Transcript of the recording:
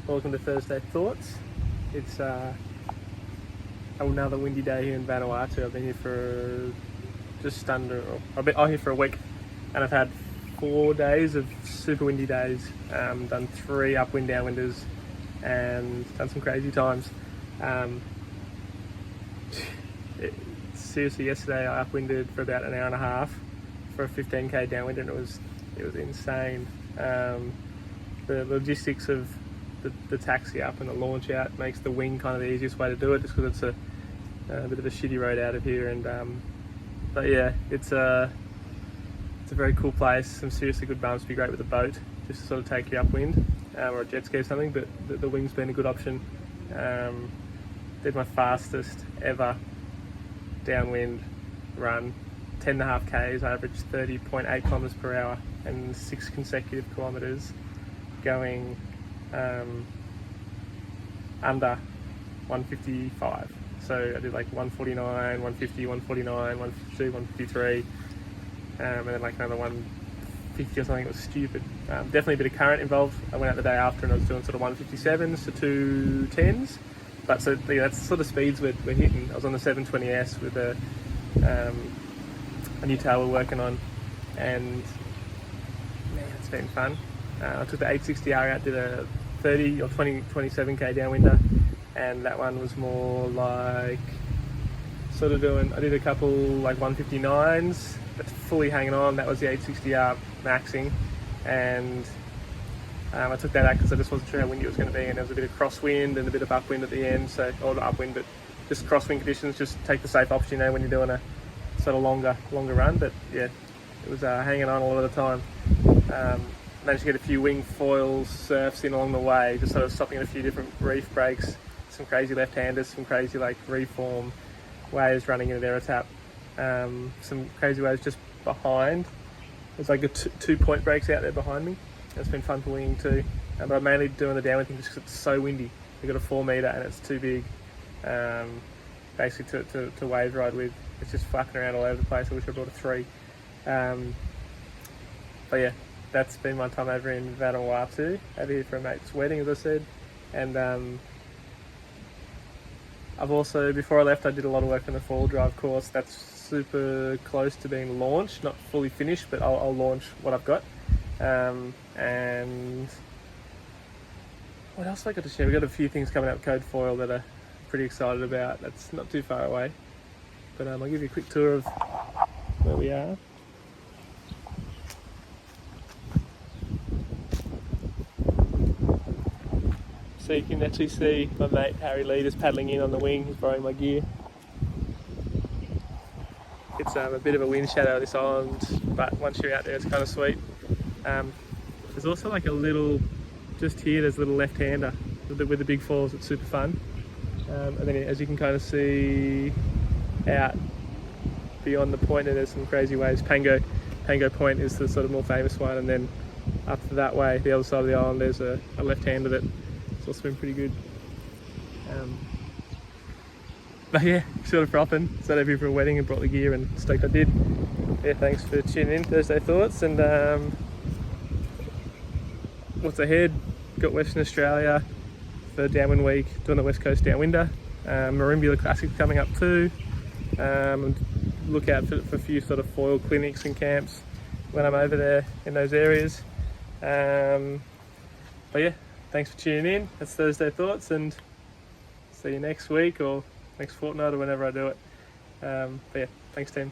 Welcome to Thursday Thoughts. It's another windy day here in Vanuatu. I've been here for here for a week, and I've had 4 days of super windy days. Done 3 upwind downwinders, and done some crazy times. Seriously, yesterday I upwinded for about an hour and a half for a 15k downwind, and it was insane. The logistics of the taxi up and the launch out makes the wing kind of the easiest way to do it, just because it's a bit of a shitty road out of here. And but yeah, it's a very cool place. Some seriously good bumps. Be great with a boat just to sort of take you upwind, or a jet ski or something. But the wing's been a good option. Did my fastest ever downwind run, 10.5 k's. I averaged 30.8 kilometers per hour and 6 consecutive kilometers, going under 155. So I did like 149, 150, 149, 152, 153, and then like another 150 or something. It was stupid. Definitely a bit of current involved. I went out the day after and I was doing sort of 157s to 210s. But so yeah, that's the sort of speeds we're hitting. I was on the 720S with a new tail we're working on, and man, it's been fun. I took the 860R out, did a 30 or 27k downwinder, and that one was more like sort of I did a couple like 159s, but fully hanging on. That was the 860R maxing, and I took that out because I just wasn't sure how windy it was going to be, and there was a bit of crosswind and a bit of upwind at the end, so, or not upwind, but just crosswind conditions. Just take the safe option, when you're doing a sort of longer run. But yeah, it was hanging on a lot of the time. Managed to get a few wing foils, surfs in along the way, just sort of stopping at a few different reef breaks, some crazy left-handers, some crazy like reform waves running into their tap, some crazy waves just behind. There's like a 2-point breaks out there behind me. It's been fun for winging too, but I'm mainly doing the downwind thing just because it's so windy. We've got a 4 metre and it's too big, basically to wave ride with. It's just flapping around all over the place. I wish I brought a 3. But yeah, that's been my time over in Vanuatu, over here for a mate's wedding, as I said. And I've also, before I left, I did a lot of work on the 4-wheel drive course. That's super close to being launched, not fully finished, but I'll launch what I've got. And what else have I got to share? We've got a few things coming up Code Foil that I'm pretty excited about. That's not too far away, but I'll give you a quick tour of where we are. So you can actually see my mate Harry Lee just paddling in on the wing. He's borrowing my gear. It's a bit of a wind shadow, this island, but once you're out there, it's kind of sweet. There's also like a little, just here, there's a little left-hander with the big falls. It's super fun. And then as you can kind of see out beyond the point, there's some crazy waves. Pango Point is the sort of more famous one, and then up that way, the other side of the island, there's a left-hander that's also been pretty good. But yeah, sort of frothing. Stayed over here for a wedding and brought the gear, and stoked I did. Yeah, thanks for tuning in, Thursday Thoughts, and what's ahead? Got Western Australia for Downwind Week, doing the West Coast Downwinder. Marimbula Classic coming up too. Look out for a few sort of foil clinics and camps when I'm over there in those areas. But yeah, thanks for tuning in. That's Thursday Thoughts, and see you next week or next fortnight or whenever I do it. But yeah, thanks team.